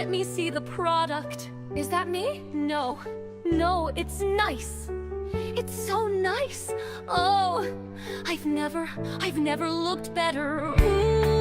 Let me see the product. Is that me? No. No, it's nice. It's so nice. Oh, I've never looked better. Ooh.